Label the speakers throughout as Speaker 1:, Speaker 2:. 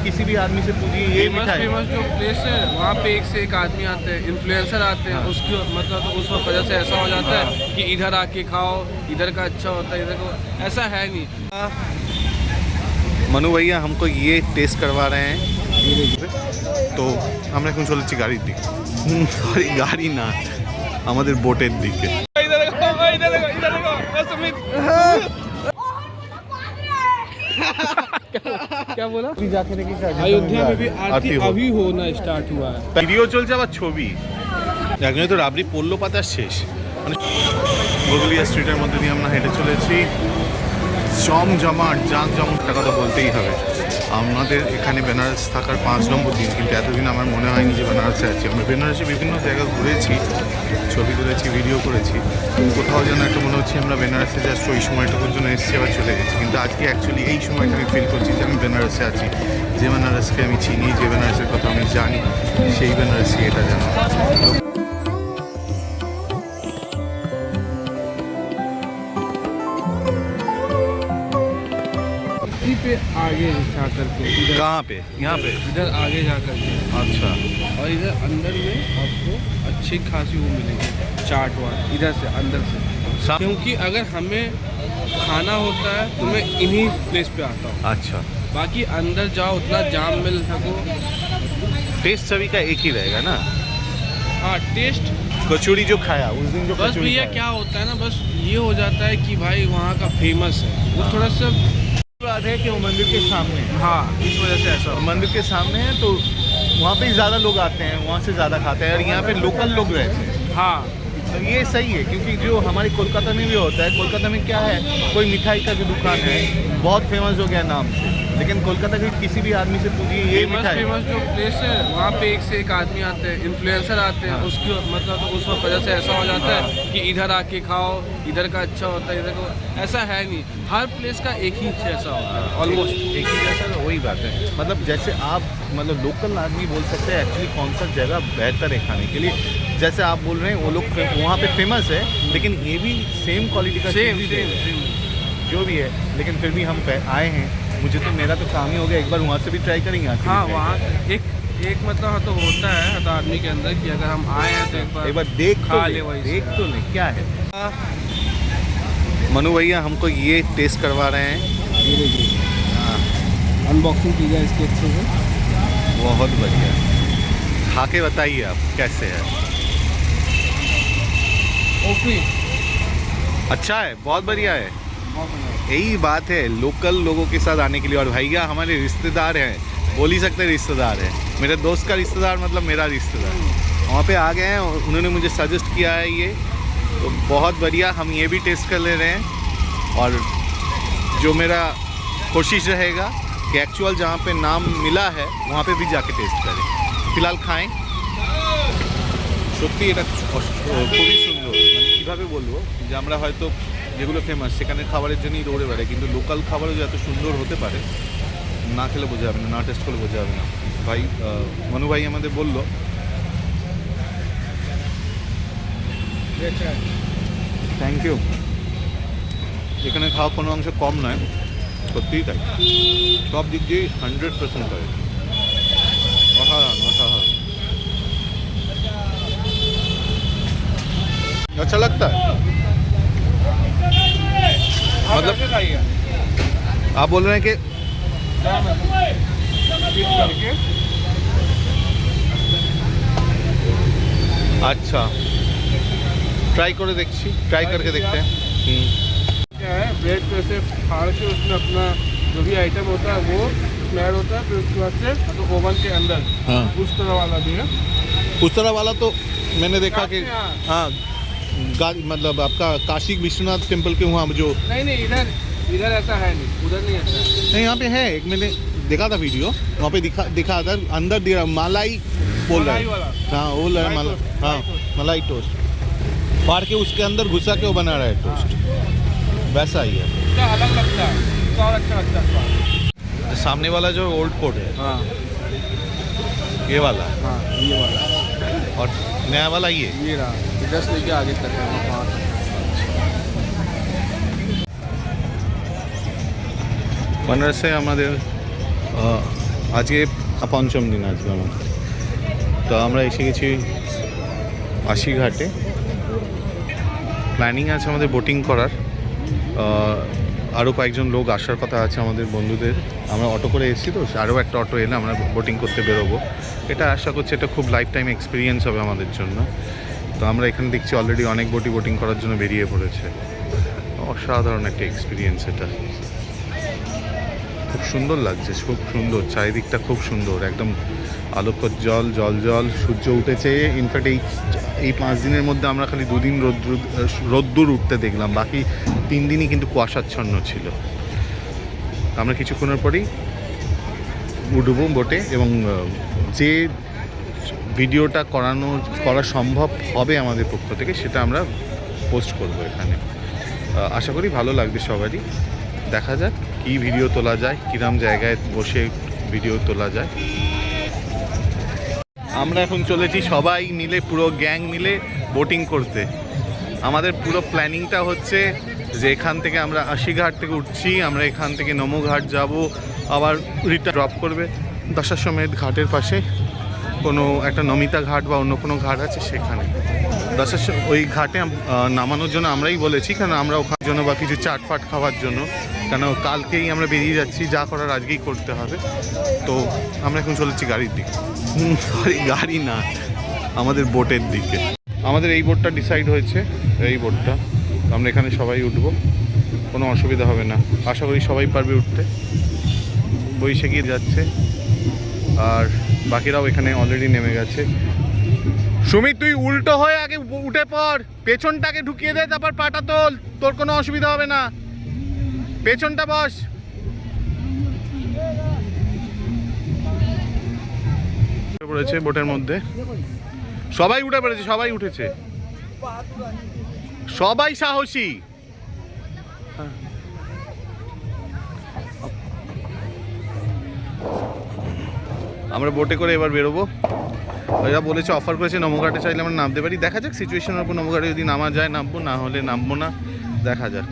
Speaker 1: किसी भी आदमी से पूछिए ये मिठाई।
Speaker 2: फेमस जो प्लेस है वहाँ पे एक से एक आदमी आते हैं, इन्फ्लुएंसर आते हैं। उसकी मतलब तो उस वजह से ऐसा हो जाता है कि इधर आके खाओ, इधर का अच्छा होता है, इधर को ऐसा है नहीं।
Speaker 1: मनु भैया हमको ये टेस्ट करवा रहे हैं, तो আমরা এখন চলেছি গাড়ির দিকে। সরি গাড়ি না, আমাদের বোটের দিকে।
Speaker 2: क्या बोला?
Speaker 1: अयोध्या
Speaker 2: में भी आरती अभी होना स्टार्ट हुआ है।
Speaker 1: ভিডিও চলছে আবার ছবি। একজনে তো রাবড়ি পড়লো পাতা শেষ। মানে বগলিয়া স্ট্রিটের মধ্যে দিয়ে আমরা হেঁটে চলেছি। জমজমাট জাঁকজমকটা কথা বলতেই হবে। আমাদের এখানে বেনারস থাকার 5 নম্বর দিন, কিন্তু এতদিন আমার মনে হয়নি যে বেনারসে আছি। আমরা বেনারসে বিভিন্ন জায়গা ঘুরেছি, ছবি তুলেছি, ভিডিও করেছি, কোথাও যেন একটা মনে হচ্ছে আমরা বেনারসে জাস্ট ওই সময়টুকুর জন্য এসেছি আবার চলে গেছি। কিন্তু আজকে অ্যাকচুয়ালি এই সময়টা আমি ফিল করছি যে আমি বেনারসে আছি। যে বেনারসকে আমি চিনি, যে বেনারসের কথা আমি জানি, সেই বেনারসই এটা জানো।
Speaker 2: पे आगे जा करके
Speaker 1: कहाँ पे? यहाँ पे
Speaker 2: इधर आगे जा करके।
Speaker 1: अच्छा।
Speaker 2: और इधर अंदर में आपको अच्छी खासी वो मिलेगी चाट वाट, इधर से अंदर से। क्योंकि अगर हमें खाना होता है तो मैं इन्हीं प्लेस पे आता हूँ।
Speaker 1: अच्छा,
Speaker 2: बाकी अंदर जाओ उतना जाम मिल सको।
Speaker 1: टेस्ट सभी का एक ही रहेगा ना?
Speaker 2: हाँ टेस्ट।
Speaker 1: कचौड़ी जो खाया उस दिन, जो
Speaker 2: बस
Speaker 1: कचौड़ी
Speaker 2: भैया
Speaker 1: खाया।
Speaker 2: क्या होता है ना, बस ये हो जाता है कि भाई वहाँ का फेमस है वो थोड़ा सा
Speaker 1: बात है कि वो मंदिर के सामने है।
Speaker 2: हाँ इस वजह से ऐसा
Speaker 1: मंदिर के सामने है तो वहाँ पे ज़्यादा लोग आते हैं, वहाँ से ज़्यादा खाते हैं, और यहाँ पे लोकल लोग रहते हैं।
Speaker 2: हाँ
Speaker 1: तो ये सही है, क्योंकि जो हमारे कोलकाता में भी होता है, कोलकाता में क्या है, कोई मिठाई का जो दुकान है बहुत फेमस हो गया नाम से, लेकिन कोलकाता के किसी भी आदमी से पूछिए ये मिठाई।
Speaker 2: फेमस जो प्लेस है वहाँ पे एक से एक आदमी आते हैं, इन्फ्लुएंसर आते हैं। उसकी मतलब तो उस वजह से ऐसा हो जाता है कि इधर आके खाओ, इधर का अच्छा होता है, इधर को ऐसा है नहीं। हर प्लेस का एक ही जैसा होता है, ऑलमोस्ट
Speaker 1: एक ही जैसा। वही बात है, मतलब जैसे आप मतलब लोकल आदमी बोल सकते हैं एक्चुअली कौन सा जगह बेहतर है खाने के लिए। जैसे आप बोल रहे हैं वो लोग वहाँ पे फेमस है, लेकिन ये भी सेम क्वालिटी का
Speaker 2: सेम
Speaker 1: जो भी है, लेकिन फिर भी हम आए हैं। मुझे तो मेरा तो काम ही हो गया, एक बार वहाँ से भी ट्राई करेंगे।
Speaker 2: हाँ वहाँ एक मतलब तो होता है हर आदमी के अंदर कि अगर हम आए हैं तो एक बार
Speaker 1: देख
Speaker 2: खा ले, वही
Speaker 1: देख तो ले क्या है। मनु भैया हमको ये टेस्ट करवा रहे हैं। हाँ
Speaker 2: अनबॉक्सिंग की जाए इसके अच्छे से।
Speaker 1: बहुत बढ़िया, खा के बताइए आप कैसे है।
Speaker 2: ओके
Speaker 1: अच्छा है, बहुत बढ़िया है। यही बात है लोकल लोगों के साथ आने के लिए। और भैया हमारे रिश्तेदार हैं, बोल ही सकते हैं रिश्तेदार हैं, मेरे दोस्त का रिश्तेदार मतलब मेरा रिश्तेदार। वहाँ पे आ गए हैं, उन्होंने मुझे सजेस्ट किया है ये, तो बहुत बढ़िया। हम ये भी टेस्ट कर ले रहे हैं, और जो मेरा कोशिश रहेगा कि एक्चुअल जहाँ पे नाम मिला है वहाँ पे भी जाके टेस्ट करें। फिलहाल खाएं। সত্যি এটা খুবই সুন্দর। মানে কীভাবে বলবো যে আমরা হয়তো যেগুলো ফেমাস সেখানে খাবারের জন্যই দৌড়ে বেড়াই, কিন্তু লোকাল খাবারও যে এত সুন্দর হতে পারে না খেলে বোঝা যাবে না, না টেস্ট করলে বোঝা যাবে না। ভাই মনু ভাই আমাদের বললো। Thank you. এখানে খাওয়া কোনো অংশে কম নয়, সত্যিই তাই, সব দিক দিয়েই 100% হয়। অসাধারণ অসাধারণ। अच्छा लगता है, मतलब आप बोल रहे हैं कि अच्छा ट्राई करके देखते हैं।
Speaker 2: क्या है, ब्रेड पे से फाड़ के उसमें अपना जो भी आइटम होता है वो स्मैड होता है, फिर उसके बाद से तो ओवन के अंदर।
Speaker 1: हाँ
Speaker 2: उस तरह वाला भी है।
Speaker 1: उस तरह वाला तो मैंने देखा कि हाँ मतलब आपका काशी विश्वनाथ टेम्पल के वहाँ जो
Speaker 2: नहीं इधर ऐसा है नहीं, उधर नहीं ऐसा है।
Speaker 1: नहीं यहाँ पे है, एक मैंने देखा था वीडियो, वहाँ पे दिखा था अंदर मलाई बोल रहा है। हाँ वो हाँ मलाई टोस्ट फाड़ के उसके अंदर घुसा के वो बना रहा है टोस्ट। वैसा ही है,
Speaker 2: अलग लगता है, और अच्छा लगता है स्वाद।
Speaker 1: सामने वाला जो ओल्ड कोट है,
Speaker 2: हाँ
Speaker 1: ये वाला,
Speaker 2: हाँ ये वाला,
Speaker 1: और नया वाला ये
Speaker 2: रहा। जस्ट लेके आगे तक है वहाँ तक।
Speaker 1: बनारसे আমাদের আজকে পঞ্চম দিন আজকে আমাদের। তো আমরা এসে গেছি আশিঘাটে। প্ল্যানিং আছে আমাদের বোটিং করার, আরও কয়েকজন লোক আসার কথা আছে আমাদের বন্ধুদের। আমরা অটো করে এসেছি, তো আরও একটা অটো এলে আমরা বোটিং করতে বেরোবো। এটা আশা করছি এটা খুব লাইফ টাইম এক্সপিরিয়েন্স হবে আমাদের জন্য। তো আমরা এখানে দেখছি অলরেডি অনেক বোটিং করার জন্য বেরিয়ে পড়েছে। অসাধারণ একটা এক্সপিরিয়েন্স এটা, খুব সুন্দর লাগছে, খুব সুন্দর চারিদিকটা, খুব সুন্দর একদম আলোকর জল জল জল। সূর্য উঠেছে। ইনফ্যাক্ট এই 5 দিনের মধ্যে আমরা খালি 2 দিন রোদ্দুর উঠতে দেখলাম, বাকি 3 দিনই কিন্তু কুয়াশাচ্ছন্ন ছিল। আমরা কিছুক্ষণের পরেই উঠবো বোটে, এবং যে ভিডিওটা করা সম্ভব হবে আমাদের পক্ষ থেকে সেটা আমরা পোস্ট করব এখানে। আশা করি ভালো লাগবে সবারই। দেখা যাক কী ভিডিও তোলা যায়, কিরম জায়গায় বসে ভিডিও তোলা যায়। আমরা এখন চলেছি সবাই মিলে, পুরো গ্যাং মিলে বোটিং করতে। আমাদের পুরো প্ল্যানিংটা হচ্ছে যে এখান থেকে আমরা আশিঘাট থেকে উঠছি, আমরা এখান থেকে নমঘাট যাব, আবার রিটার্ন ড্রপ করবে দশাশ্বমেধ ঘাটের পাশে কোনো একটা নমিতা ঘাট বা অন্য কোনো ঘাট আছে সেখানে। ওই ঘাটে নামানোর জন্য আমরাই বলেছি, কারণ আমরা ওখান জন্য বা কিছু চাটফাট খাওয়ার জন্য, কেন কালকেই আমরা বেরিয়ে যাচ্ছি, যা করার আজকেই করতে হবে। তো আমরা এখন চলেছি গাড়ির দিকে, সরি গাড়ি না, আমাদের বোটের দিকে। আমাদের এই বোটটা ডিসাইড হয়েছে, এই বোটটা। আমরা এখানে সবাই উঠবো, কোনো অসুবিধা হবে না, আশা করি সবাই পারবে উঠতে। বৈশাখী যাচ্ছে আর বাকিরাও এখানে অলরেডি নেমে গেছে। সুমিত, তুই উল্টো হয়ে আগে উঠে পড়, পেছনটাকে ঢুকিয়ে দে, তারপর পাটা তোল, তোর কোনো অসুবিধা হবে না, পেছনটা বস। পড়েছে বোটের মধ্যে, সবাই উঠে পড়েছে, সবাই উঠেছে, সবাই সাহসী। আমরা বোটে করে এবার বেরোবো। এরা বলেছে, অফার করেছে নমঘাটে চাইলে আমরা নামতে পারি। দেখা যাক সিচুয়েশনের উপর, নমঘাটে যদি নামা যায় নামবো, না হলে নামবো না, দেখা যাক।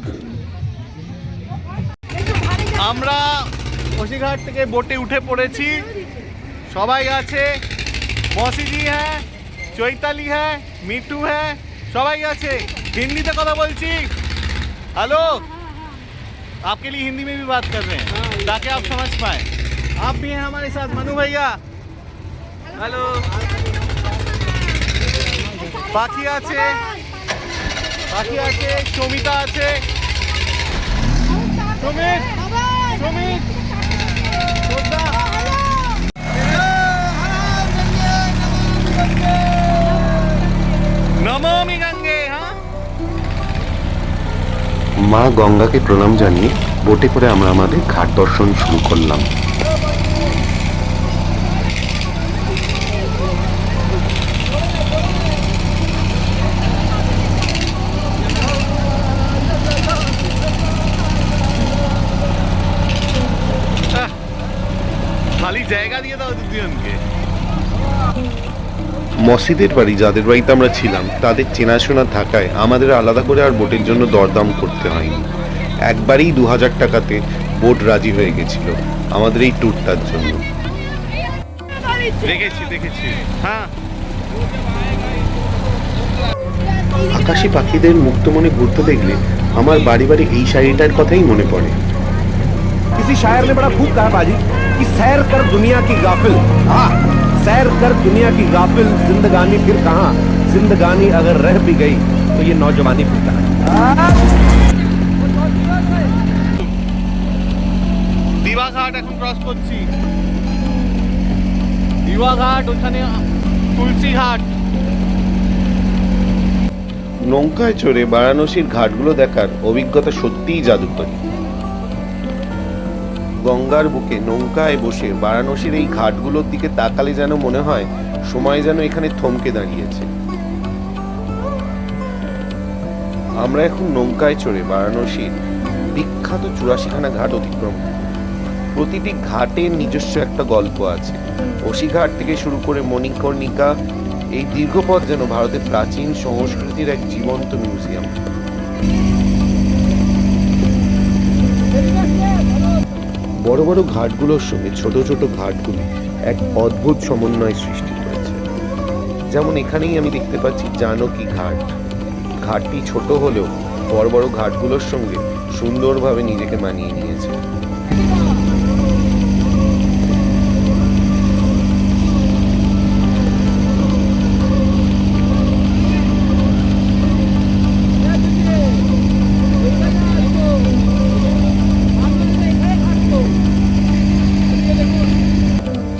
Speaker 1: আমরা আশিঘাট থেকে বোটে উঠে পড়েছি, সবাই আছে, মৌসিজি হ্যাঁ, চৈতালি হ্যাঁ, মিঠু হ্যাঁ, সবাই আছে। হিন্দিতে কথা বলছি। हेलो, आपके लिए हिंदी में भी बात कर रहे हैं ताकि आप समझ पाए। आप भी हैं हमारे साथ, मनु भैया, हेलो। পাখি আছে, পাখি আছে, সমিতা আছে, সুমিত, সুমিত, শ্রদ্ধা। নমামি গঙ্গে। হ্যাঁ,
Speaker 3: মা গঙ্গাকে প্রণাম জানিয়ে বোটে করে আমরা আমাদের ঘাট দর্শন শুরু করলাম।
Speaker 1: খালি জায়গা দিয়ে দাও দুজনকে।
Speaker 3: মসজিদের বাড়ি, যাদের বাড়িতে আমরা ছিলাম, তাদের চেনাশোনা থাকায় আমাদের আলাদা করে আর বোটের জন্য দরদাম করতে হয়নি। একবারেই 2000 টাকাতে বোট রাজি হয়ে গেছিল আমাদের এই ট্যুরটার জন্য।
Speaker 1: দেখেছি হ্যাঁ।
Speaker 3: আকাশি পাখিদের মুক্ত মনে ঘুরতে দেখলে আমার বাড়ি বাড়ি এই শাড়িটার কথাই মনে পড়ে।
Speaker 4: किसी शायर ने बड़ा खूब कहा बाजी कि सैर कर दुनिया की गाफिल, सैर कर दुनिया की गाफिल, जिंदगानी फिर कहाँ, जिंदगानी अगर रह भी गई तो ये नौजवानी फिर कहाँ।
Speaker 1: দিবাঘাট এখন ক্রস করছি, দিবাঘাট, ওখানে তুলসী ঘাট।
Speaker 3: নৌকায় চড়ে বারাণসীর ঘাটগুলো দেখার অভিজ্ঞতা সত্যিই জাদুকরী। গঙ্গার বুকে নৌকায় বসে বারাণসীর এই ঘাটগুলোর দিকে তাকালে যেন মনে হয় সময় যেন এখানে থমকে দাঁড়িয়েছে। আমরা এখন নৌকায় চড়ে বারাণসীর বিখ্যাত 84খানা ঘাট অতিক্রম করব। প্রতিটি ঘাটের নিজস্ব একটা গল্প আছে। অশিঘাট থেকে শুরু করে মণিকর্ণিকা, এই দীর্ঘ পথ যেন ভারতের প্রাচীন সংস্কৃতির এক জীবন্ত মিউজিয়াম। বড় বড় ঘাটগুলোর সঙ্গে ছোট ছোট ঘাটগুলি এক অদ্ভুত সমন্বয় সৃষ্টি করেছে। যেমন এখানেই আমি দেখতে পাচ্ছি জানকী ঘাট। ঘাটটি ছোট হলেও বড় বড় ঘাটগুলোর সঙ্গে সুন্দরভাবে নিজেকে মানিয়ে নিয়েছে।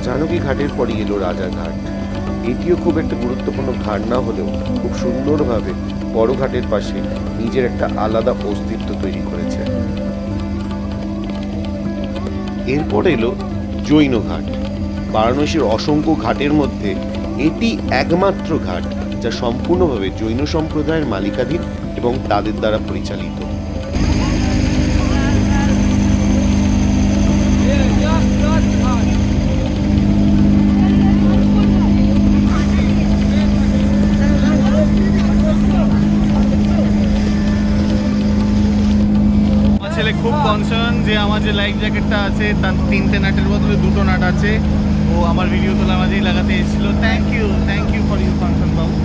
Speaker 3: জানকী ঘাটের পরই এলো রাজাঘাট। এটিও খুব একটা গুরুত্বপূর্ণ ঘাট না হলেও খুব সুন্দরভাবে বড় ঘাটের পাশে নিজের একটা আলাদা অস্তিত্ব তৈরি করেছে। এরপর এলো জৈন ঘাট। বারাণসীর অসংখ্য ঘাটের মধ্যে এটি একমাত্র ঘাট যা সম্পূর্ণভাবে জৈন সম্প্রদায়ের মালিকাধীন এবং তাদের দ্বারা পরিচালিত।
Speaker 1: ছেলে খুব কনসার্ন যে আমার যে লাইফ জ্যাকেটটা আছে তার 3টে নাটের বদলে 2টো নাট আছে। ও আমার ভিডিও তোলার মাঝেই লাগাতে এসেছিল। Thank you for your concern বাবু।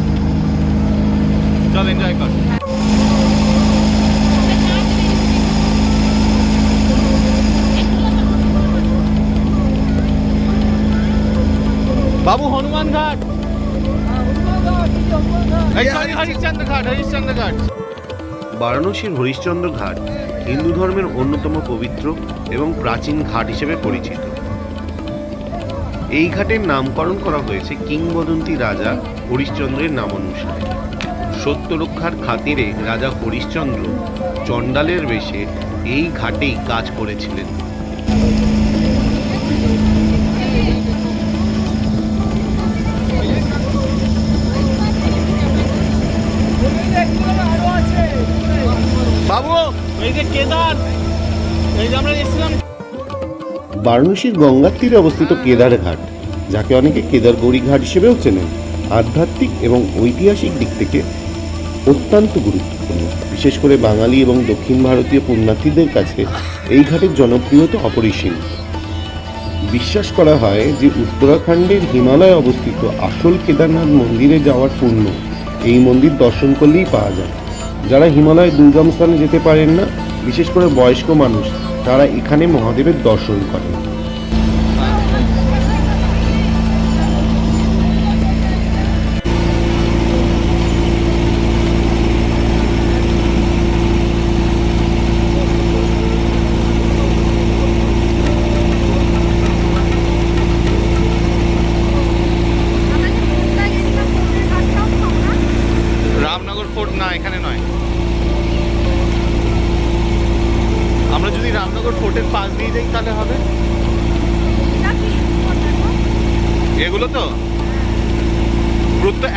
Speaker 1: চল এনজয় কর। বাবু হনুমান ঘাট, হরিশ্চন্দ্র ঘাট।
Speaker 3: বারাণসীর হরিশ্চন্দ্র ঘাট হিন্দু ধর্মের অন্যতম পবিত্র এবং প্রাচীন ঘাট হিসেবে পরিচিত। এই ঘাটের নামকরণ করা হয়েছে কিংবদন্তি রাজা হরিশ্চন্দ্রের নাম অনুসারে। সত্য রক্ষার খাতিরে রাজা হরিশ্চন্দ্র চণ্ডালের বেশে এই ঘাটেই কাজ করেছিলেন।
Speaker 1: বাবু এই যে কেদার, এই যে আমরা এসেছিলাম।
Speaker 3: বারাণসীর গঙ্গার তীরে অবস্থিত কেদার ঘাট, যাকে অনেকে কেদার গৌরী ঘাট হিসেবেও চেনেন, আধ্যাত্মিক এবং ঐতিহাসিক দিক থেকে অত্যন্ত গুরুত্বপূর্ণ। বিশেষ করে বাঙালি এবং দক্ষিণ ভারতীয় পুণ্যার্থীদের কাছে এই ঘাটের জনপ্রিয়তা অপরিসীম। বিশ্বাস করা হয় যে উত্তরাখণ্ডের হিমালয়ে অবস্থিত আসল কেদারনাথ মন্দিরে যাওয়ার পুণ্য এই মন্দির দর্শন করলেই পাওয়া যায়। যারা হিমালয় দুর্গম স্থানে যেতে পারেন না, বিশেষ করে বয়স্ক মানুষ, তারা এখানে মহাদেবের দর্শন করেন।
Speaker 1: রামনগর ফোর্ট না, এখানে নয়। আমরা যদি রামনগর ফোর্টের পাশ দিয়ে যাই তাহলে হবে। এগুলো তো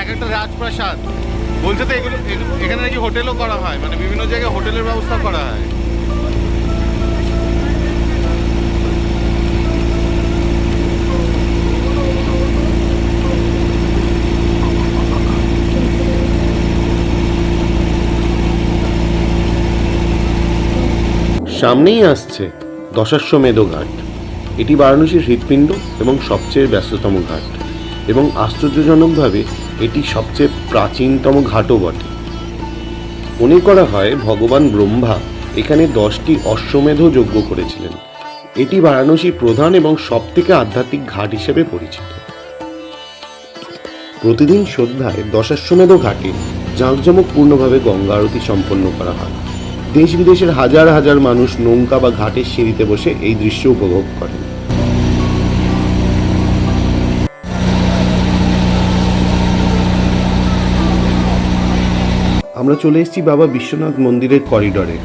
Speaker 1: এক একটা রাজপ্রাসাদ বলছে তো। এগুলো এখানে নাকি হোটেলও করা হয়, মানে বিভিন্ন জায়গায় হোটেলের ব্যবস্থা করা হয়।
Speaker 3: সামনেই আসছে দশাশ্বমেধ ঘাট। এটি বারাণসীর হৃৎপিণ্ড এবং সবচেয়ে ব্যস্ততম ঘাট, এবং আশ্চর্যজনকভাবে এটি সবচেয়ে প্রাচীনতম ঘাটও বটে। মনে করা হয় ভগবান ব্রহ্মা এখানে 10টি অশ্বমেধ যজ্ঞ করেছিলেন। এটি বারাণসীর প্রধান এবং সবথেকে আধ্যাত্মিক ঘাট হিসেবে পরিচিত। প্রতিদিন সন্ধ্যায় দশাশ্বমেধ ঘাটে জাঁকজমকপূর্ণভাবে গঙ্গা আরতি সম্পন্ন করা হয়। দেশ বিদেশের হাজার হাজার মানুষ নৌকা বা ঘাটের সিঁড়িতে বসে এই দৃশ্য উপভোগ করেন। আমরা চলে এসেছি বাবা বিশ্বনাথ মন্দিরের করিডরে।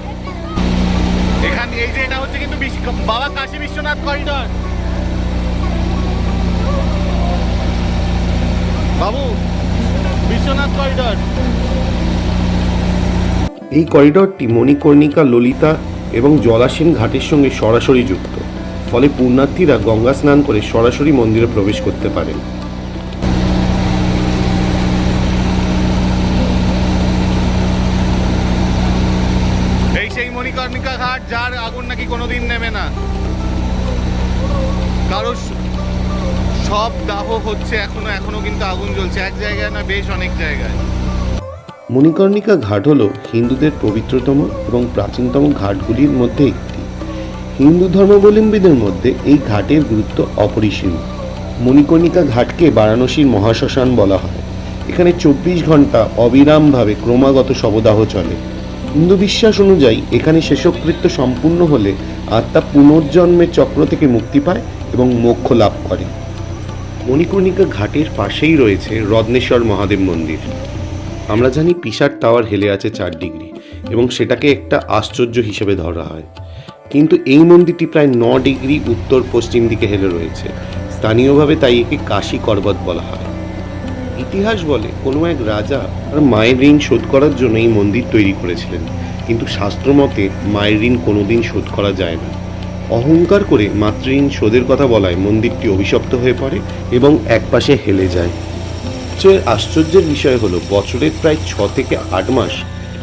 Speaker 1: এখানে এই যে এটা হচ্ছে কিন্তু বাবা কাশী বিশ্বনাথ করিডর। বাবু বিশ্বনাথ করিডর।
Speaker 3: এই করিডরটি মণিকর্ণিকা, ললিতা এবং জলাসীন ঘাটের সঙ্গে সরাসরি যুক্ত, ফলে পুণ্যার্থীরা গঙ্গা স্নান করে সরাসরি মন্দিরে প্রবেশ করতে পারেন।
Speaker 1: এই সেই মণিকর্ণিকা ঘাট, যার আগুন নাকি কোনোদিন নেমে না। সব দাহ হচ্ছে এখনো কিন্তু আগুন জ্বলছে, এক জায়গায় না, বেশ অনেক জায়গায়।
Speaker 3: মণিকর্ণিকা ঘাট হলো হিন্দুদের পবিত্রতম এবং প্রাচীনতম ঘাটগুলির মধ্যে একটি। হিন্দু ধর্মাবলম্বীদের মধ্যে এই ঘাটের গুরুত্ব অপরিসীম। মণিকর্ণিকা ঘাটকে বারাণসীর মহাশ্মশান বলা হয়। এখানে 24 ঘন্টা অবিরামভাবে ক্রমাগত শবদাহ চলে। হিন্দু বিশ্বাস অনুযায়ী এখানে শেষকৃত্য সম্পূর্ণ হলে আত্মা পুনর্জন্মের চক্র থেকে মুক্তি পায় এবং মোক্ষ লাভ করে। মণিকর্ণিকা ঘাটের পাশেই রয়েছে রত্নেশ্বর মহাদেব মন্দির। আমরা জানি পিসার টাওয়ার হেলে আছে 4 ডিগ্রি এবং সেটাকে একটা আশ্চর্য হিসেবে ধরা হয়, কিন্তু এই মন্দিরটি প্রায় 9 ডিগ্রি উত্তর পশ্চিম দিকে হেলে রয়েছে। স্থানীয়ভাবে তাই একে কাশী পর্বত বলা হয়। ইতিহাস বলে কোনো এক রাজা তার মায়ের ঋণ শোধ করার জন্য এই মন্দির তৈরি করেছিলেন, কিন্তু শাস্ত্রমতে মায়ের ঋণ কোনোদিন শোধ করা যায় না। অহংকার করে মাতৃঋণ শোধের কথা বলায় মন্দিরটি অভিশপ্ত হয়ে পড়ে এবং একপাশে হেলে যায়। আশ্চর্যের বিষয় হলো বছরের প্রায় 6 থেকে 8 মাস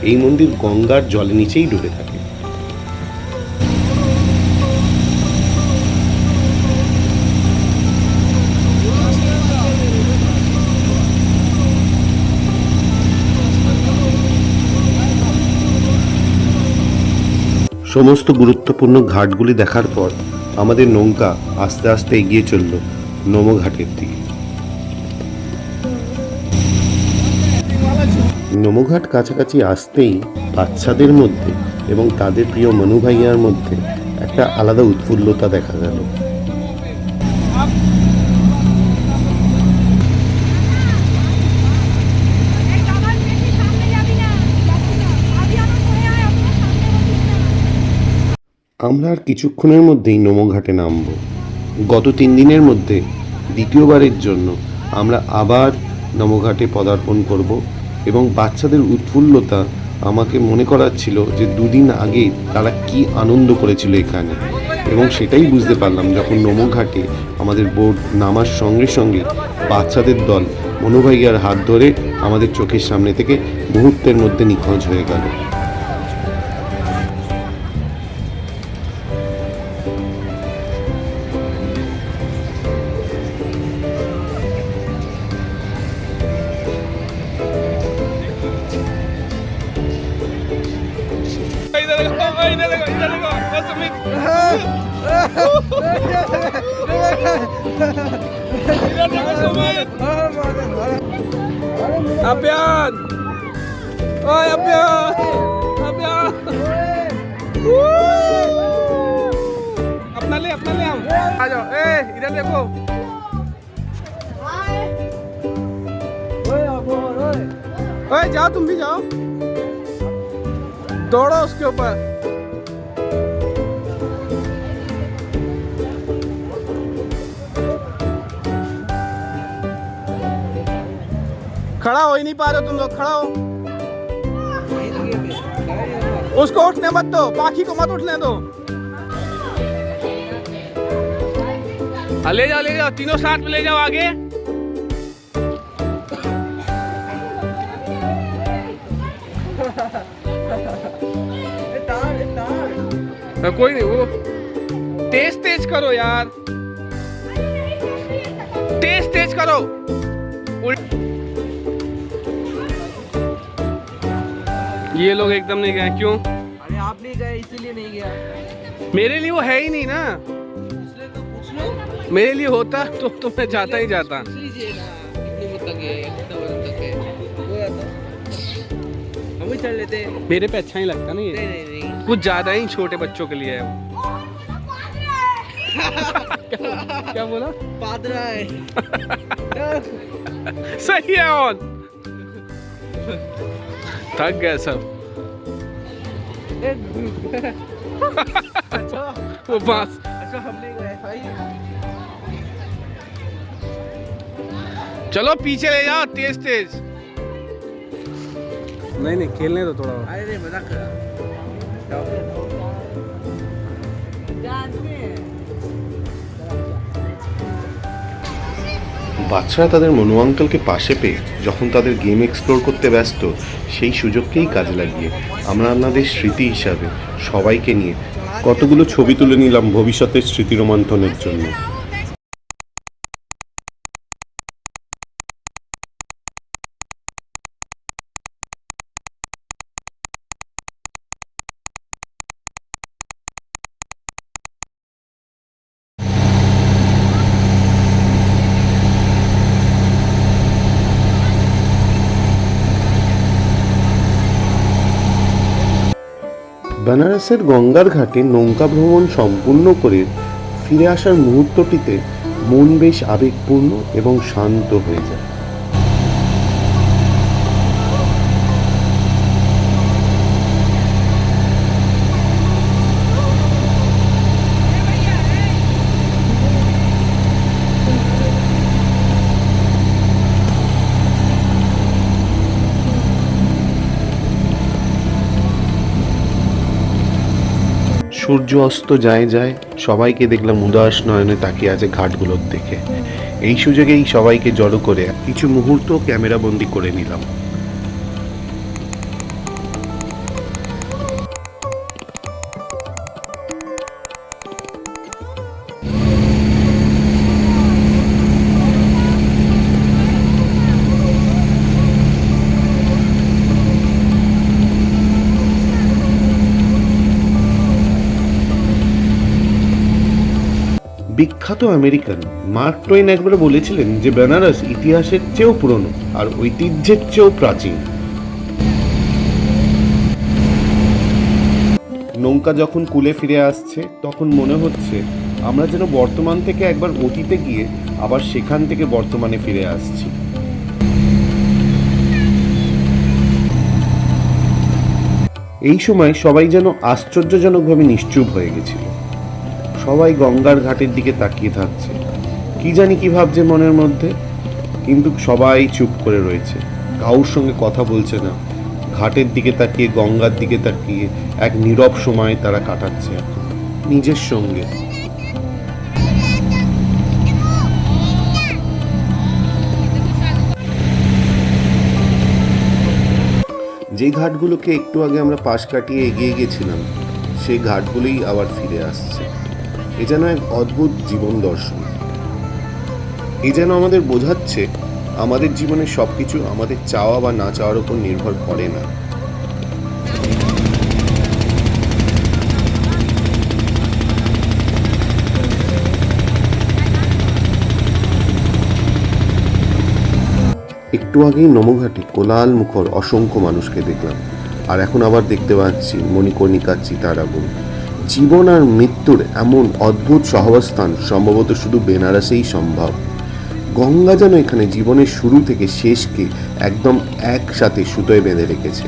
Speaker 3: এই মন্দির গঙ্গার জলের নিচেই ডুবে থাকে। সমস্ত গুরুত্বপূর্ণ ঘাটগুলি দেখার পর আমাদের নৌকা আস্তে আস্তে এগিয়ে চলল নমঘাটের দিকে। নমঘাট কাছাকাছি আসতেই বাচ্চাদের মধ্যে এবং তাদের প্রিয় মনু ভাইয়ার মধ্যে একটা আলাদা উৎফুল্লতা দেখা গেল। আমরা আর কিছুক্ষণের মধ্যেই নমঘাটে নামব। গত 3 দিনের মধ্যে দ্বিতীয়বারের জন্য আমরা আবার নমঘাটে পদার্পণ করব এবং বাচ্চাদের উৎফুল্লতা আমাকে মনে করাচ্ছিল যে 2 দিন আগে তারা কি আনন্দ করেছিল এখানে, এবং সেটাই বুঝতে পারলাম যখন নমঘাটে আমাদের বোট নামার সঙ্গে সঙ্গে বাচ্চাদের দল মনু ভাইয়ার হাত ধরে আমাদের চোখের সামনে থেকে মুহূর্তের মধ্যে নিখোঁজ হয়ে গেল।
Speaker 2: अभियान, ओए अभियान, अभियान, अपना ले हम आ जाओ। ए इधर देखो, ओए जाओ, तुम भी जाओ, दौड़ो उसके ऊपर। खड़ा हो ही नहीं पा रहे तुम लोग, खड़ा हो। उसको उठने मत दो, बाकी को मत उठने दो। ले जाओ, तीनों साथ में ले जाओ आगे। कोई नहीं, वो तेज करो यार, तेज करो। ये लोग एकदम नहीं गए, क्यों?
Speaker 5: अरे आप नहीं गए इसीलिए नहीं गया।
Speaker 2: मेरे लिए वो है ही नहीं ना,
Speaker 5: इसलिए तो पूछ लो।
Speaker 2: मेरे लिए होता तो मैं जाता ही जाता।
Speaker 5: पूछ लीजिए ना, कितने मुद्दा गए, कितना बजे तक है, वो आता हम भी चल लेते।
Speaker 2: मेरे पे अच्छा ही लगता नहीं है,
Speaker 5: नहीं
Speaker 2: कुछ ज्यादा ही छोटे बच्चों के लिए है वो। क्या बोला?
Speaker 5: पादरा है।
Speaker 2: सही है, और थक गए सब।
Speaker 5: अच्छा
Speaker 2: वो बांस,
Speaker 5: अच्छा हम नहीं गए भाई।
Speaker 2: चलो पीछे ले जाओ, तेज। नहीं खेलने दो थोड़ा।
Speaker 5: अरे नहीं, मजाक कर रहा।
Speaker 3: বাচ্চারা তাদের মনু আঙ্কেলকে পাশে পেয়ে যখন তাদের গেম এক্সপ্লোর করতে ব্যস্ত, সেই সুযোগকেই কাজে লাগিয়ে আমরা আপনাদের স্মৃতি হিসাবে সবাইকে নিয়ে কতগুলো ছবি তুলে নিলাম ভবিষ্যতের স্মৃতি রোমন্থনের জন্য। বেনারসের গঙ্গার ঘাটে নৌকা ভ্রমণ সম্পূর্ণ করে ফিরে আসার মুহূর্তটিতে মন বেশ আবেগপূর্ণ এবং শান্ত হয়ে যায়। সূর্য অস্ত যায় যায় সবাইকে দেখলাম উদাস নয়নে তাকিয়ে আছে ঘাটগুলোর দিকে। এই সুযোগেই সবাইকে জড়ো করে কিছু মুহূর্ত ক্যামেরাবন্দি করে নিলাম। বিখ্যাত আমেরিকান মার্ক টোয়েন একবার বলেছিলেন যে বেনারস ইতিহাসের চেয়েও পুরনো আর ঐতিহ্যের চেয়েও প্রাচীন। নৌকা যখন কূলে ফিরে আসছে তখন মনে হচ্ছে আমরা যেন বর্তমান থেকে একবার অতীতে গিয়ে আবার সেখান থেকে বর্তমানে ফিরে আসছি। এই সময় সবাই যেন আশ্চর্যজনকভাবে নিশ্চুপ হয়ে গেছিল। সবাই গঙ্গার ঘাটের দিকে তাকিয়ে থাকছে, কি জানি কি ভাবছে মনের মধ্যে, কিন্তু সবাই চুপ করে রয়েছে, কারোর সঙ্গে কথা বলছে না। ঘাটের দিকে তাকিয়ে গঙ্গার দিকে তাকিয়ে এক নীরব সময় তারা কাটাচ্ছে এখন নিজের সঙ্গে। যে ঘাটগুলোকে একটু আগে আমরা পাশ কাটিয়ে এগিয়ে গেছিলাম সেই ঘাটগুলোই আবার ফিরে আসছে। এ যেন এক অদ্ভুত জীবন দর্শন। এ যেন আমাদের বোঝাচ্ছে আমাদের জীবনের সবকিছু আমাদের চাওয়া বা না চাওয়ার উপর নির্ভর করে না। একটু আগেই নমঘাটে কোলাহল মুখর অসংখ্য মানুষকে দেখলাম, আর এখন আবার দেখতে পাচ্ছি মণিকর্ণিকার চিতার আগুন। জীবন আর মৃত্যুর এমন অদ্ভুত সহাবস্থান সম্ভবত শুধু বেনারসেই সম্ভব। গঙ্গা যেন এখানে জীবনের শুরু থেকে শেষকে একদম একসাথে সুতোয় বেঁধে রেখেছে।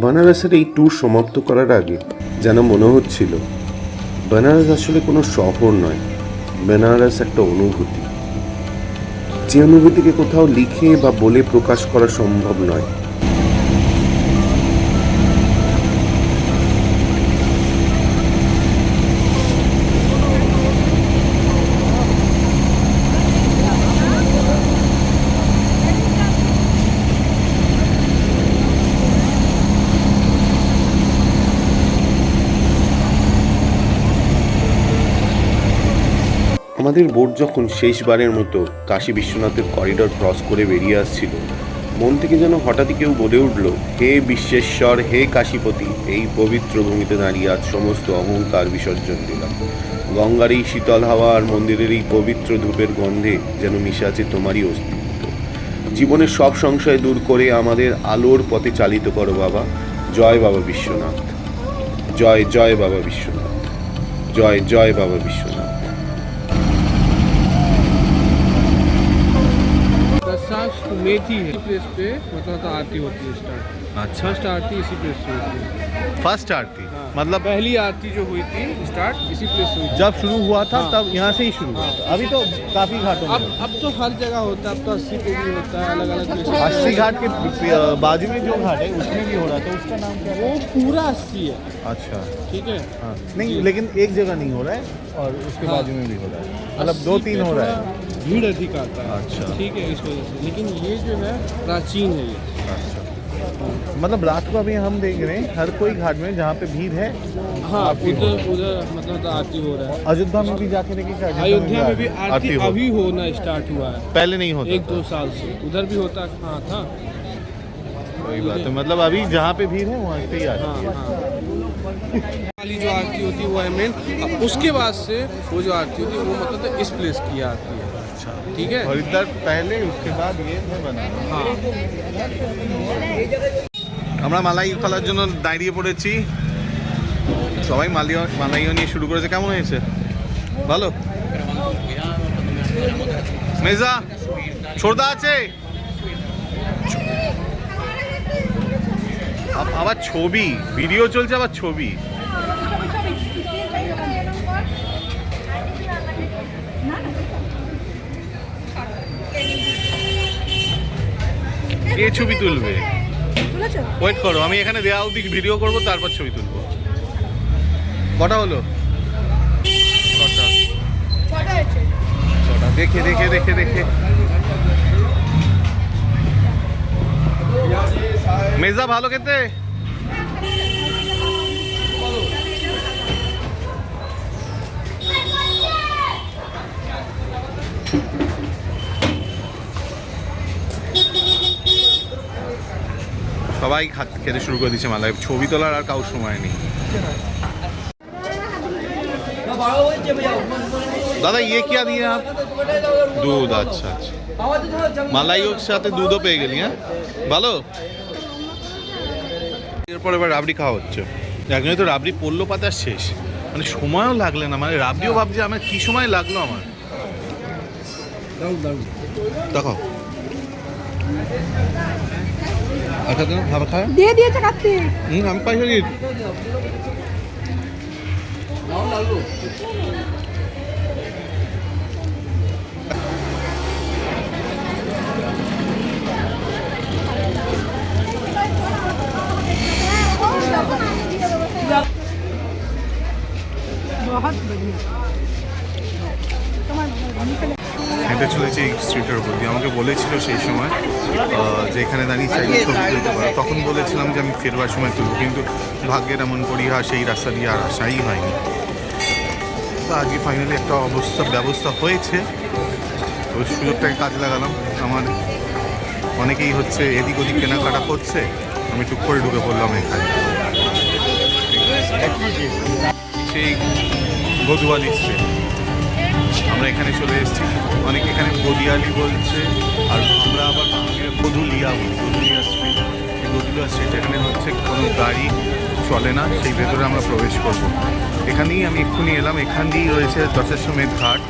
Speaker 3: বেনারসের এই ট্যুর সমাপ্ত করার আগে যেন মনে হচ্ছিল বেনারস আসলে কোনো শহর নয়, বেনারস একটা অনুভূতি, যে অনুভূতিকে কোথাও লিখে বা বলে প্রকাশ করা সম্ভব নয়। আমাদের বোট যখন শেষবারের মতো কাশী বিশ্বনাথের করিডোর ক্রস করে বেরিয়ে আসছিল, মন থেকে যেন হঠাৎই কেউ বলে উঠল, হে বিশ্বেশ্বর, হে কাশীপতি, এই পবিত্র ভূমিতে দাঁড়িয়ে আজ সমস্ত অহংকার বিসর্জন দিলাম। গঙ্গার এই শীতল হাওয়া আর মন্দিরের এই পবিত্র ধূপের গন্ধে যেন মিশে আছে তোমারই অস্তিত্ব। জীবনের সব সংশয় দূর করে আমাদের আলোর পথে চালিত করো বাবা। জয় বাবা বিশ্বনাথ, জয় জয় বাবা বিশ্বনাথ, জয় জয় বাবা বিশ্বনাথ।
Speaker 2: दशाश मेथी है प्लेस पे मतलब आरती होती है स्टार्ट।
Speaker 1: अच्छा,
Speaker 2: फर्स्ट आरती इसी प्लेस से होती है।
Speaker 1: फर्स्ट आरती
Speaker 2: हाँ।
Speaker 1: मतलब
Speaker 2: पहली आरती जो हुई थी स्टार्ट इसी प्लेस से हुई थी।
Speaker 1: जब शुरू हुआ था
Speaker 2: हाँ।
Speaker 1: तब यहाँ से ही शुरू हुआ था। अभी तो काफी घाटों में
Speaker 2: अब तो हर जगह होता है, अब तो 80 पे भी होता है, अलग अलग प्लेस।
Speaker 1: 80 घाट के बाजू में जो घाट है उसमें भी हो रहा था, उसका नाम क्या है?
Speaker 2: वो पूरा 80 है,
Speaker 1: अच्छा,
Speaker 2: ठीक है।
Speaker 1: हाँ, नहीं लेकिन एक जगह नहीं हो रहा है और उसके
Speaker 2: हाँ।
Speaker 1: बाजू में भी हो रहा है, मतलब
Speaker 2: 80
Speaker 1: 2-3
Speaker 2: पे
Speaker 1: हो रहा है।
Speaker 2: थोड़ा भीड़ अधिक आता है,
Speaker 1: अच्छा।
Speaker 2: ठीक है, इस वजह से। लेकिन ये जो है प्राचीन है ये।
Speaker 1: अच्छा, मतलब रात को अभी हम देख रहे हैं हर कोई घाट में जहाँ पे भीड़ है
Speaker 2: हाँ,
Speaker 1: आरती हो
Speaker 2: उधर उधर मतलब तो आरती हो रहा है।
Speaker 1: अयोध्या में भी जाके देखिए क्या
Speaker 2: अयोध्या में भी आरती
Speaker 1: हो
Speaker 2: अभी होना स्टार्ट हुआ है,
Speaker 1: पहले नहीं होता
Speaker 2: 1-2 साल से। उधर भी होता हाँ था।
Speaker 1: वही बात है, मतलब अभी जहाँ पे भीड़ है वहाँ से ही आती
Speaker 2: हाँ
Speaker 1: है।
Speaker 2: हाँ वाली जो आरती होती है वो है मेन। उसके बाद से वो जो आरती होती है वो मतलब तो इस प्लेस की आरती है।
Speaker 1: अच्छा,
Speaker 2: ठीक है।
Speaker 1: हरिद्वार पहले उसके बाद ये है बना।
Speaker 2: हाँ
Speaker 1: আমরা মালাই খেলার জন্য দাঁড়িয়ে পড়েছি, সবাই মালাইও নিয়ে শুরু করেছে। কেমন হয়েছে? ভালো? মেজা ছোড়দা আছে? আবার ছবি ভিডিও চলছে, আবার ছবি। কে ছবি তুলবে? ওয়েট করো, আমি এখানে দেওয়া অবধি ভিডিও করবো, তারপর ছবি তুলবো। কটা হলো? ছটা। দেখে দেখে দেখে দেখে মেজা ভালো খেতে। সবাই খেতে শুরু করে দিচ্ছে মালাই। ছবি তোলার আর কারোর সময় নেই। দাদা ইয়ে কি দিয়ে আপ? দুধ। আচ্ছা আচ্ছা, মালাইয়ের সাথে দুধও পেয়ে গেলি। হ্যাঁ ভালো। এরপর এবার রাবড়ি খাওয়া হচ্ছে। একজনে তো রাবড়ি পড়লো পাতার শেষ, মানে সময়ও লাগলে না, মানে রাবড়িও ভাবছি আমার কি সময় লাগলো আমার। দেখো আচ্ছা দিন খাবার খায়
Speaker 6: দিয়ে দিয়েছে কার্তিক।
Speaker 1: আমি পয়সা দিই। হেঁটে চলেছি এই স্ট্রিটের উপর দিয়ে। আমাকে বলেছিল সেই সময় যে এখানে দাঁড়িয়ে চাইলে ছবি তুলতে পারো। তখন বলেছিলাম যে আমি ফেরবার সময় তুলব, কিন্তু ভাগ্যের এমন পরিহাস সেই রাস্তা দিয়ে আর আসাই হয়নি। তো আজকে ফাইনালি একটা ব্যবস্থা হয়েছে, তো সুযোগটাকে কাজে লাগালাম। আমার অনেকেই হচ্ছে এদিক ওদিক কেনাকাটা করছে, আমি টুক করে ঢুকে পড়লাম এখানে। সেই গদুয়ালি স্ট্রিট, আমরা এখানে চলে এসেছি। অনেকে এখানে গদিয়ালি বলছে, আর আমরা আবার বাঙালিরা গদুলিয়া বলি, গদুলিয়া স্ট্রিট। এই গদুলিয়া স্ট্রিট এখানে হচ্ছে কোনো গাড়ি চলে না, সেই ভেতরে আমরা প্রবেশ করব। এখানেই আমি এক্ষুনি এলাম, এখান দিয়েই রয়েছে দশাশ্বমেধ ঘাট,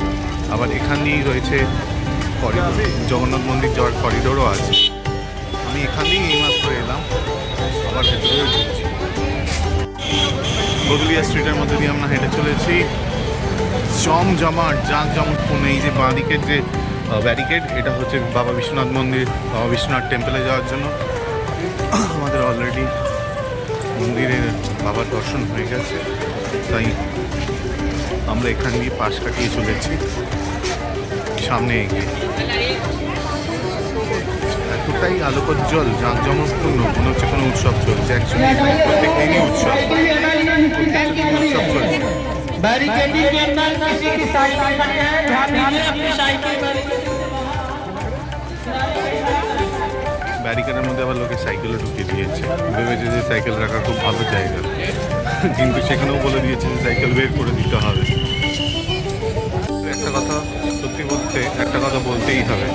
Speaker 1: আবার এখান দিয়েই রয়েছে করিডোর, জগন্নাথ মন্দির যাওয়ার করিডোরও আছে। আমি এখান দিয়েই এইমাত্র এলাম, আবার ভেতরেও ঢুকছি। গদুলিয়া স্ট্রিটের মধ্যে দিয়ে আমরা হেঁটে চলেছি। জমজমাট জাঁকজমকপূর্ণ এই যে বাঁ দিকের যে ব্যারিকেড, এটা হচ্ছে বাবা বিশ্বনাথ মন্দির, বাবা বিশ্বনাথ টেম্পলে যাওয়ার জন্য। আমাদের অলরেডি মন্দিরের বাবার দর্শন হয়ে গেছে, তাই আমরা এখান দিয়ে পাশ কাটিয়ে চলেছি সামনে এগিয়ে। এতটাই আলোকোজ্জ্বল জাঁকজমকপূর্ণ, মনে হচ্ছে কোনো উৎসব চলছে। অ্যাকচুয়ালি প্রত্যেক দিনই উৎসব, উৎসব চলছে।
Speaker 7: बैरिकेडिंग के अंदर किसी की साइकिल खड़ी है, ध्यान दीजिए अपनी साइकिल
Speaker 1: ব্যারিকেডের মধ্যে আবার লোকে সাইকেলও ঢুকিয়ে দিয়েছে, ভেবেছে যে সাইকেল রাখার খুব ভালো জায়গা, কিন্তু সেখানেও বলে দিয়েছে যে সাইকেল বের করে দিতে হবে। একটা কথা সত্যি বলতে, একটা কথা বলতেই হবে,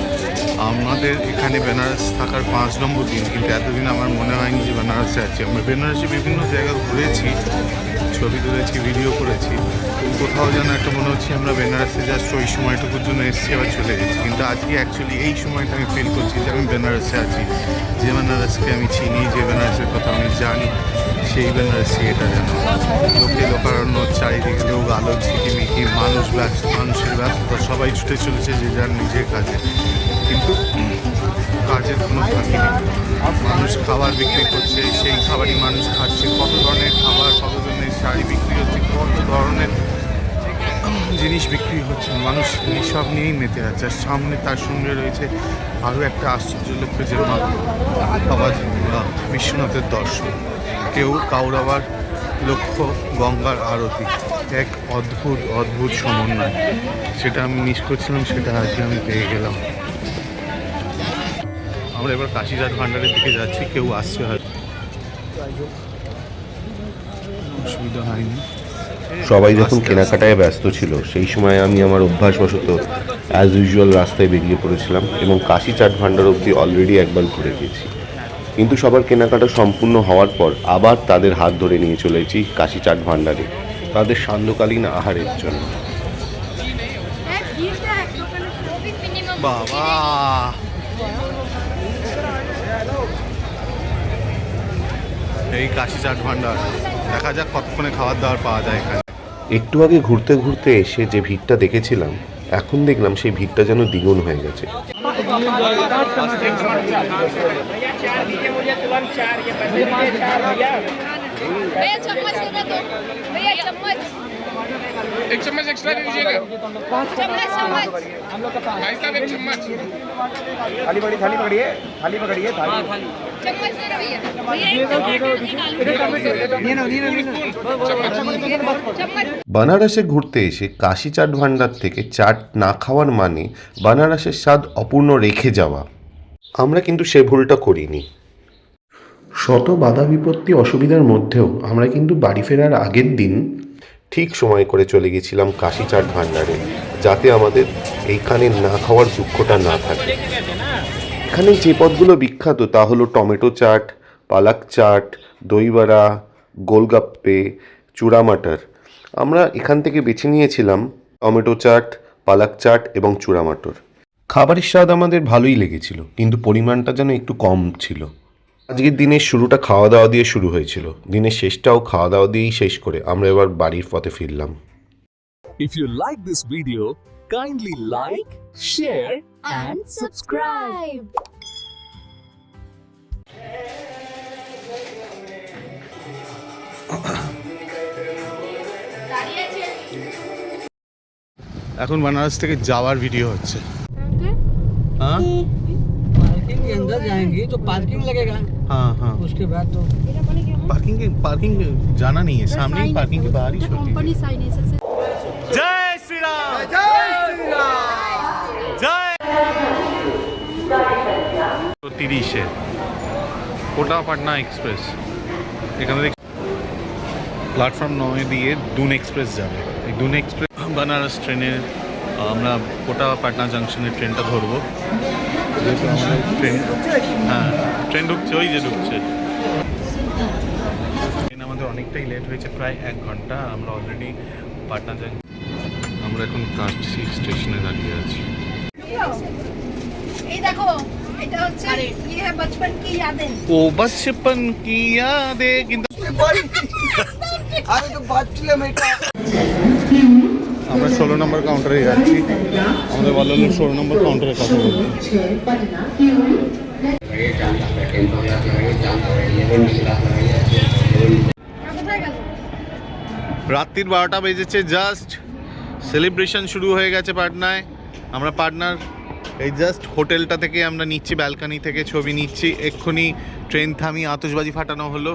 Speaker 1: আমাদের এখানে বেনারস থাকার 5 নম্বর দিন, কিন্তু এতদিন আমার মনে হয়নি যে বেনারসে আছি। আমরা বেনারসে বিভিন্ন জায়গা ঘুরেছি, ছবি তুলেছি, ভিডিও করেছি, কোথাও যেন একটা মনে হচ্ছে আমরা বেনারসে জাস্ট ওই সময়টুকুর জন্য এসেছি আবার চলে গেছি। কিন্তু আজকে অ্যাকচুয়ালি এই সময়টা আমি ফিল করছি যে আমি বেনারসে আছি, যে বেনারসকে আমি চিনি, যে বেনারসের কথা আমি জানি, সেই বেনারসি এটা যেন। লোকে লোকারণ্য, চারিদিকে লোক, আলো ঝিকিমিকি, মানুষের ব্যস্ততা, সবাই ছুটে চলেছে যে যার নিজের কাজে, কিন্তু কাজের কোনো ফাঁকি নেই। মানুষ খাবার বিক্রি করছে, সেই খাবারই মানুষ খাচ্ছে। কত ধরনের খাবার, কত ধরনের শাড়ি বিক্রি হচ্ছে, কত ধরনের জিনিস বিক্রি হচ্ছে, মানুষ এইসব নিয়েই মেতে আছে। আর সামনে তার সঙ্গে রয়েছে আরও একটা আশ্চর্য লক্ষ্য, যে বাবা বিশ্বনাথের দর্শন, কেউ কাউর আবার লক্ষ্য গঙ্গার আরতি। এক অদ্ভুত অদ্ভুত সমন্বয়, সেটা আমি মিস করছিলাম, সেটা আজকে আমি পেয়ে গেলাম। আমরা এবার কাশীরাজ ভান্ডারের দিকে যাচ্ছি, কেউ আসছে হয়তো। অসুবিধা হয়নি।
Speaker 3: সবাই যখন কেনাকাটায় ব্যস্ত ছিল সেই সময় আমি আমার অভ্যাসবশত অ্যাজ ইউজুয়াল রাস্তায় বেরিয়ে পড়েছিলাম এবং কাশি চাট ভান্ডার অবধি অলরেডি একবার ঘুরে গেছি। কিন্তু সবার কেনাকাটা সম্পূর্ণ হওয়ার পর আবার তাদের হাত ধরে নিয়ে চলেছি কাশি চাট ভান্ডারে তাদের সান্ধ্যকালীন আহারের জন্য।
Speaker 1: বাবা, এই কাশি চাট ভান্ডার, দেখা যাক কতক্ষণে খাবার দাবার পাওয়া যায় এখানে।
Speaker 3: একটু আগে ঘুরতে ঘুরতে এসে যে ভিড়টা দেখেছিলাম এখন দেখলাম সেই ভিড়টা যেন দ্বিগুণ হয়ে গেছে।
Speaker 6: भैया चम्मच देना तो भैया चम्मच
Speaker 2: एक चम्मच एक्स्ट्रा दे दीजिएगा
Speaker 6: चम्मच चम्मच
Speaker 2: भाई साहब एक चम्मच
Speaker 4: थाली पकड़िए थाली पकड़िए थाली
Speaker 6: चम्मच दे रहे भैया चम्मच
Speaker 3: বানারসে ঘুরতে এসে কাশি চাট ভান্ডার থেকে চাট না খাওয়ার মানে বানারসের স্বাদ অপূর্ণ রেখে যাওয়া। আমরা কিন্তু সে ভুলটা করিনি। শত বাধা বিপত্তি অসুবিধার মধ্যেও আমরা কিন্তু বাড়ি ফেরার আগের দিন ঠিক সময় করে চলে গেছিলাম কাশি চাট ভান্ডারে, যাতে আমাদের এইখানে না খাওয়ার দুঃখটা না থাকে। এখানে যে পদগুলো বিখ্যাত তা হলো টমেটো চাট, পালাক চাট, দই বড়া, গোলগাপ্পে, চূড়া মাটার। আমরা এখান থেকে বেছে নিয়েছিলাম টমেটো চাট, পালাক চাট এবং চূড়া মাটর। খাবারের স্বাদ আমাদের ভালোই লেগেছিল, কিন্তু পরিমাণটা যেন একটু কম ছিল। আজকের দিনের শুরুটা খাওয়া দাওয়া দিয়ে শুরু হয়েছিল, দিনের শেষটাও খাওয়া দাওয়া দিয়েই শেষ করে আমরা এবার বাড়ির পথে ফিরলাম।
Speaker 8: If you like this video, kindly like, share,
Speaker 6: and subscribe
Speaker 1: এখন বানারস থেকে যাওয়ার ভিডিও হচ্ছে। हाँ
Speaker 5: पार्किंग के अंदर जाएंगे तो पार्किंग लगेगा
Speaker 1: हाँ हाँ,
Speaker 5: उसके बाद तो
Speaker 1: पार्किंग जाना नहीं है, सामने ही पार्किंग के बाहर ही छोड़
Speaker 6: कंपनी साइन है सबसे
Speaker 1: जय श्री राम, जय श्री राम, जय। 30 কোটা পাটনা এক্সপ্রেস এখানে প্ল্যাটফর্ম 9 দিয়ে দুন এক্সপ্রেস যাবে। এই দুন এক্সপ্রেস বানারস ট্রেনের আমরা কোটা পাটনা জাংশনের ট্রেনটা ধরবো। যেহেতু আমাদের ট্রেন, হ্যাঁ ট্রেন ঢুকছে, ওই যে ঢুকছে ট্রেন। আমাদের অনেকটাই লেট হয়েছে, প্রায় 1 ঘন্টা। আমরা অলরেডি পাটনা জাংশন, আমরা এখন কাশি স্টেশনে দাঁড়িয়ে আছি।
Speaker 6: ये देखो এটা হচ্ছে ये है बचपन की यादें
Speaker 1: ও বচপন কি ইয়াদে, কিন্তু
Speaker 5: अरे तो बात चले मेटा
Speaker 1: আমরা 16 নম্বর কাউন্টারে যাচ্ছি। আমাদের বললো 16 নম্বর কাউন্টারে কথা বলতে।
Speaker 6: কোথায় গেল
Speaker 1: রাত্রির 12টা বেজেছে জাস্ট। সেলিব্রেশন শুরু হয়ে গেছে পাটনায়। আমরা পাটনার এই জাস্ট হোটেলটা থেকে আমরা নিচ্ছি, ব্যালকানি থেকে ছবি নিচ্ছি। এক্ষুনি ট্রেন থামিয়ে আতশবাজি ফাটানো হলো।